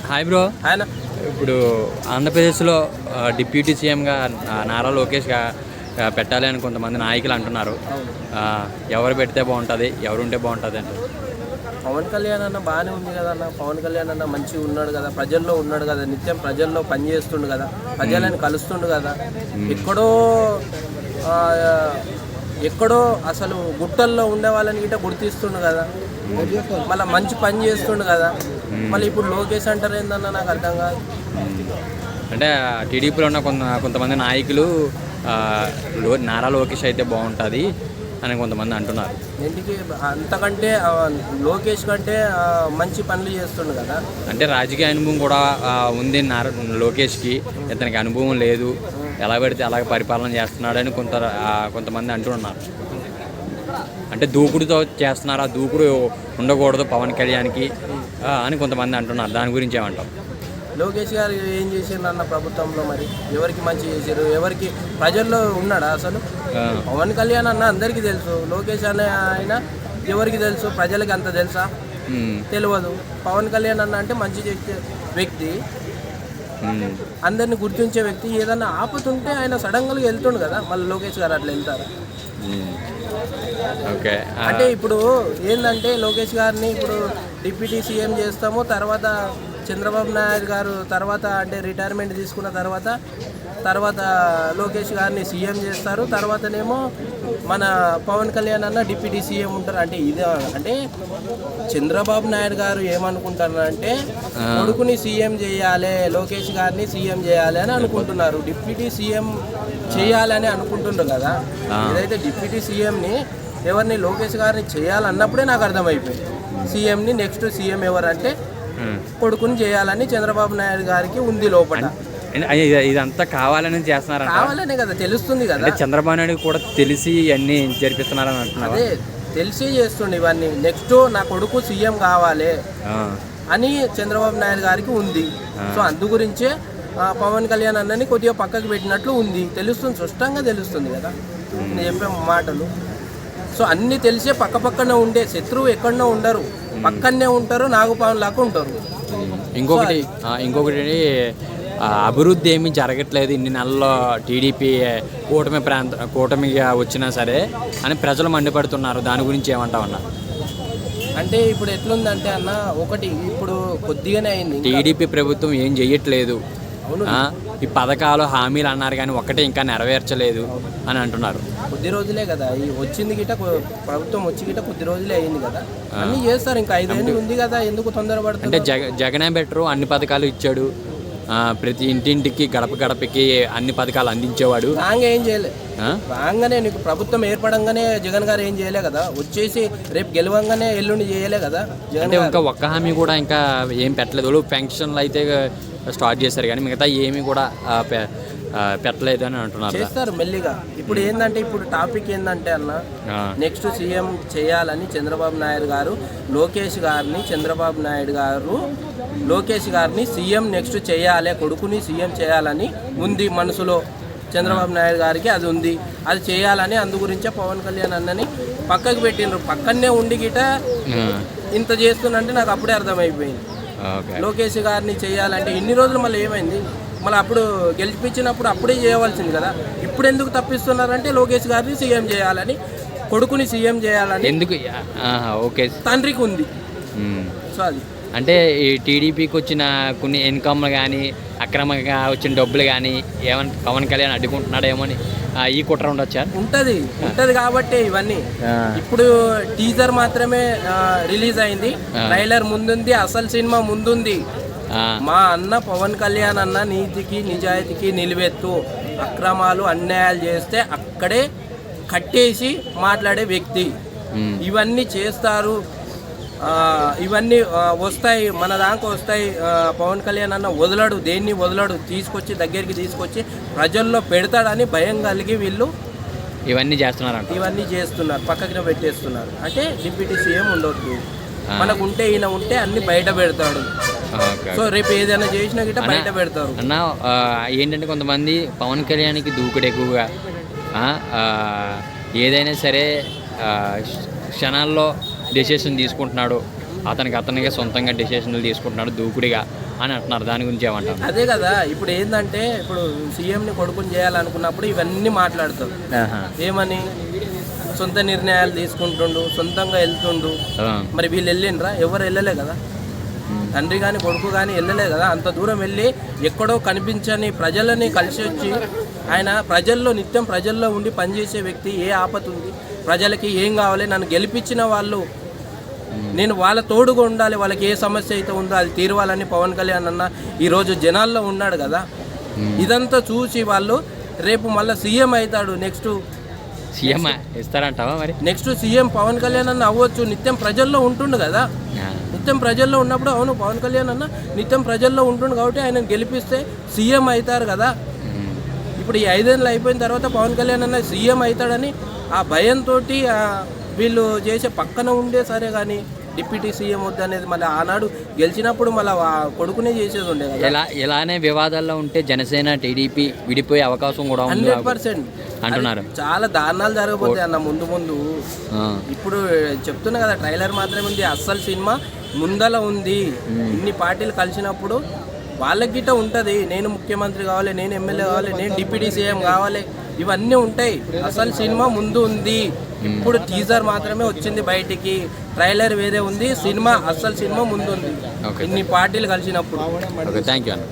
Hi bro. ఆయన ఇప్పుడు ఆంధ్రప్రదేశ్లో డిప్యూటీ సీఎంగా నారా లోకేష్గా పెట్టాలి అని కొంతమంది నాయకులు అంటున్నారు. ఎవరు పెడితే బాగుంటుంది, ఎవరు ఉంటే బాగుంటుంది అంటే? పవన్ కళ్యాణ్ అన్న బాగానే ఉంది కదా అన్న. పవన్ కళ్యాణ్ అన్న మంచిగా ఉన్నాడు కదా, ప్రజల్లో ఉన్నాడు కదా, నిత్యం ప్రజల్లో పనిచేస్తుండు కదా, ప్రజలను కలుస్తుండు కదా. ఎక్కడో అసలు గుట్టల్లో ఉండే వాళ్ళని గిట్ట గుర్తిస్తుండు కదా, మళ్ళీ మంచి పని చేస్తుండు కదా. మళ్ళీ ఇప్పుడు లోకేష్ అంటారు ఏందన్న, నాకు అర్థం కాదు. అంటే టీడీపీలో ఉన్న కొంతమంది నాయకులు నారా లోకేష్ అయితే బాగుంటుంది అని కొంతమంది అంటున్నారు. ఇంటికి అంతకంటే లోకేష్ కంటే మంచి పనులు చేస్తుండు కదా. అంటే రాజకీయ అనుభవం కూడా ఉంది లోకేష్కి, ఇతనికి అనుభవం లేదు, ఎలా పెడితే అలాగే పరిపాలన చేస్తున్నాడని కొంతమంది అంటున్నారు. అంటే దూకుడుతో చేస్తున్నారు, ఆ దూకుడు ఉండకూడదు పవన్ కళ్యాణ్కి అని కొంతమంది అంటున్నారు. దాని గురించి ఏమంటారు? లోకేష్ గారు ఏం చేసిండు అన్న ప్రభుత్వంలో? మరి ఎవరికి మంచి చేశారు? ఎవరికి ప్రజల్లో ఉన్నాడా అసలు? పవన్ కళ్యాణ్ అన్న అందరికీ తెలుసు, లోకేష్ అన్న ఆయన ఎవరికి తెలుసు? ప్రజలకి అంత తెలుసా? తెలియదు. పవన్ కళ్యాణ్ అన్న అంటే మంచి చేసే వ్యక్తి, అందరిని గుర్తించే వ్యక్తి. ఏదన్నా ఆపుతుంటే ఆయన సడన్గా వెళ్తుండు కదా, మళ్ళీ లోకేష్ గారు అట్లా వెళ్తారా? ఓకే. అంటే ఇప్పుడు ఏంటంటే లోకేష్ గారిని ఇప్పుడు డిప్యూటీ సీఎం చేస్తాము, తర్వాత చంద్రబాబు నాయుడు గారు తర్వాత అంటే రిటైర్మెంట్ తీసుకున్న తర్వాత లోకేష్ గారిని సీఎం చేస్తారు, తర్వాతనేమో మన పవన్ కళ్యాణ్ అన్న డిప్యూటీ సీఎం ఉంటారు. అంటే ఇది అంటే చంద్రబాబు నాయుడు గారు ఏమనుకుంటారంటే కొడుకుని సీఎం చేయాలి, లోకేష్ గారిని సీఎం చేయాలి అని అనుకుంటున్నారు. డిప్యూటీ సీఎం చేయాలని అనుకుంటున్నారు కదా. ఏదైతే డిప్యూటీ సీఎంని ఎవరిని లోకేష్ గారిని చేయాలన్నప్పుడే నాకు అర్థమైపోయింది. సీఎంని నెక్స్ట్ సీఎం ఎవరంటే కొడుకుని చేయాలని చంద్రబాబు నాయుడు గారికి ఉంది లోపల. ఇదంతా కావాలని చేస్తున్నారు, కావాలనే కదా, తెలుస్తుంది కదా. చంద్రబాబు నాయుడు కూడా తెలిసి అన్ని జరిపిస్తున్నారని అంటున్నారు. అదే తెలిసి చేస్తుండే ఇవన్నీ. నెక్స్ట్ నా కొడుకు సీఎం కావాలి అని చంద్రబాబు నాయుడు గారికి ఉంది. సో అందు గురించే పవన్ కళ్యాణ్ అన్నని కొద్దిగా పక్కకు పెట్టినట్లు ఉంది, తెలుస్తుంది, స్పష్టంగా తెలుస్తుంది కదా నేను చెప్పే మాటలు. సో అన్నీ తెలిసే పక్కనే ఉండే, శత్రువు ఎక్కడనో ఉండరు, పక్కనే ఉంటారు, నాగుపాము లాగా ఉంటారు. ఇంకొకటి అభివృద్ధి ఏమీ జరగట్లేదు ఇన్ని నెలల్లో టీడీపీ కూటమిగా వచ్చినా సరే అని ప్రజలు మండిపడుతున్నారు. దాని గురించి ఏమంటావన్నా? అంటే ఇప్పుడు ఎట్లుందంటే అన్న, ఒకటి ఇప్పుడు కొద్దిగానే అయింది, టీడీపీ ప్రభుత్వం ఏం చెయ్యట్లేదు, ఈ పథకాలు హామీలు అన్నారు కానీ ఒక్కటే ఇంకా నెరవేర్చలేదు అని అంటున్నారు. కొద్ది రోజులే కదా ఈ వచ్చింది గిట, ప్రభుత్వం వచ్చి గిట కొద్ది రోజులే అయింది కదా, అన్నీ చేస్తారు. ఇంకా 5 ఏళ్ళు ఉంది కదా, ఎందుకు తొందరపడుతుంది? అంటే జగనే బెటరు, అన్ని పథకాలు ఇచ్చాడు, ప్రతి ఇంటింటికి గడపకి అన్ని పథకాలు అందించేవాడు. రాంగ్ ఏం చేయలే, రాగానే నీకు ప్రభుత్వం ఏర్పడంగానే జగన్ గారు ఏం చేయలే కదా, వచ్చేసి రేపు గెలవంగానే ఎల్లుండి చేయలే కదా జగన్. అంటే ఇంకా ఒక్క హామీ కూడా ఇంకా ఏం పెట్టలేదు. పెన్షన్లు అయితే స్టార్ట్ చేశారు కానీ మిగతా ఏమీ కూడా పెట్టలేదు అని అంటున్నారు. చేస్తారు మెల్లిగా. ఇప్పుడు ఏంటంటే ఇప్పుడు టాపిక్ ఏంటంటే అన్న, నెక్స్ట్ సీఎం చేయాలని చంద్రబాబు నాయుడు గారు లోకేష్ గారిని సీఎం నెక్స్ట్ చేయాలి, కొడుకుని సీఎం చేయాలని ఉంది మనసులో. చంద్రబాబు నాయుడు గారికి అది ఉంది, అది చేయాలని. అందు గురించే పవన్ కళ్యాణ్ అన్నని పక్కకు పెట్టిండ్రు. పక్కనే ఉండి గిట ఇంత చేస్తున్నంటే నాకు అప్పుడే అర్థమైపోయింది. లోకేష్ గారిని చేయాలంటే ఇన్ని రోజులు మళ్ళీ ఏమైంది? మళ్ళీ అప్పుడు గెలిపించినప్పుడు అప్పుడే చేయవలసింది కదా. ఇప్పుడు ఎందుకు తప్పిస్తున్నారంటే లోకేష్ గారిని సీఎం చేయాలని, కొడుకుని సీఎం చేయాలని ఎందుకు తండ్రికి ఉంది. సో అది అంటే ఈ టీడీపీకి వచ్చిన కొన్ని ఇన్కమ్లు కానీ అక్రమంగా వచ్చిన డబ్బులు కానీ ఏమన్నా పవన్ కళ్యాణ్ అడ్డుకుంటున్నాడేమో అని ఈ కుట్ర ఉండొచ్చా? ఉంటది కాబట్టి ఇవన్నీ. ఇప్పుడు టీజర్ మాత్రమే రిలీజ్ అయింది, ట్రైలర్ ముందుంది, అసలు సినిమా ముందుంది. మా అన్న పవన్ కళ్యాణ్ అన్న నీతికి నిజాయితీకి నిలువెత్తు, అక్రమాలు అన్యాయాలు చేస్తే అక్కడే కట్టేసి మాట్లాడే వ్యక్తి. ఇవన్నీ చేస్తారు, ఇవన్నీ వస్తాయి, మన దాకా వస్తాయి. పవన్ కళ్యాణ్ అన్న వదలడు, దేన్ని వదలడు, దగ్గరికి తీసుకొచ్చి ప్రజల్లో పెడతాడని భయం కలిగి వీళ్ళు ఇవన్నీ చేస్తున్నారు, పక్కకి పెట్టేస్తున్నారు. అంటే డిప్యూటీ సీఎం ఉండొద్దు, మనకు ఉంటే ఈయన ఉంటే అన్ని బయట పెడతాడు. సో రేపు ఏదైనా చేసినా గిట్ట బయట పెడతారు అన్న. ఏంటంటే కొంతమంది పవన్ కళ్యాణ్కి దూకుడు ఎక్కువగా, ఏదైనా సరే క్షణాల్లో డెసిషన్ తీసుకుంటున్నాడు అతనిగా సొంతంగా డెసిషన్లు తీసుకుంటున్నాడు దూకుడిగా అని అంటున్నారు. దాని గురించి ఏమంటారు? అదే కదా ఇప్పుడు ఏంటంటే ఇప్పుడు సీఎంని కొడుకుని చేయాలనుకున్నప్పుడు ఇవన్నీ మాట్లాడుతారు. ఏమని సొంత నిర్ణయాలు తీసుకుంటుండు, సొంతంగా వెళ్తుండు. మరి వీళ్ళు వెళ్ళిండ్రా? ఎవరు వెళ్ళలే కదా, తండ్రి కానీ కొడుకు కానీ వెళ్ళలే కదా. అంత దూరం వెళ్ళి ఎక్కడో కనిపించని ప్రజలని కలిసి వచ్చి ఆయన ప్రజల్లో నిత్యం ప్రజల్లో ఉండి పనిచేసే వ్యక్తి. ఏ ఆపద ఉంది, ప్రజలకి ఏం కావాలి, నన్ను గెలిపించిన వాళ్ళు నేను వాళ్ళ తోడుగా ఉండాలి, వాళ్ళకి ఏ సమస్య అయితే ఉందో అది తీరవాలని పవన్ కళ్యాణ్ అన్న ఈరోజు జనాల్లో ఉన్నాడు కదా. ఇదంతా చూసి వాళ్ళు రేపు మళ్ళీ సీఎం అవుతాడు. నెక్స్ట్ సీఎం ఇస్తారంటావా మరి? నెక్స్ట్ సీఎం పవన్ కళ్యాణ్ అన్న అవ్వచ్చు. నిత్యం ప్రజల్లో ఉంటుండు కదా, నిత్యం ప్రజల్లో ఉన్నప్పుడు అవును పవన్ కళ్యాణ్ అన్న నిత్యం ప్రజల్లో ఉంటుండు కాబట్టి ఆయన గెలిపిస్తే సీఎం అవుతారు కదా. ఇప్పుడు ఈ 5 ఏళ్ళు అయిపోయిన తర్వాత పవన్ కళ్యాణ్ అన్న సీఎం అవుతాడని ఆ భయంతో వీళ్ళు చేసే పక్కన ఉండే సరే కానీ డిప్యూటీ సీఎం వద్దు అనేది మళ్ళీ ఆనాడు గెలిచినప్పుడు మళ్ళీ కొడుకునే చేసేది ఉండే కదా. ఇలానే వివాదాల్లో ఉంటే జనసేన టీడీపీ విడిపోయే అవకాశం కూడా 100% అంటున్నారు. చాలా దారుణాలు జరగబోతాయి అన్న ముందు. ఇప్పుడు చెప్తున్నా కదా, ట్రైలర్ మాత్రమే ఉంది, అస్సలు సినిమా ముందల ఉంది. ఇన్ని పార్టీలు కలిసినప్పుడు వాళ్ళకి గిట్ట ఉంటుంది, నేను ముఖ్యమంత్రి కావాలి, నేను ఎమ్మెల్యే కావాలి, నేను డిప్యూటీ సీఎం కావాలి, ఇవన్నీ ఉంటాయి. అసలు సినిమా ముందు ఉంది. ఇప్పుడు టీజర్ మాత్రమే వచ్చింది బయటికి, ట్రైలర్ వేరే ఉంది, సినిమా అసలు సినిమా ముందు ఉంది ఇన్ని పార్టీలు కలిసినప్పుడు. థ్యాంక్ యూ అన్న.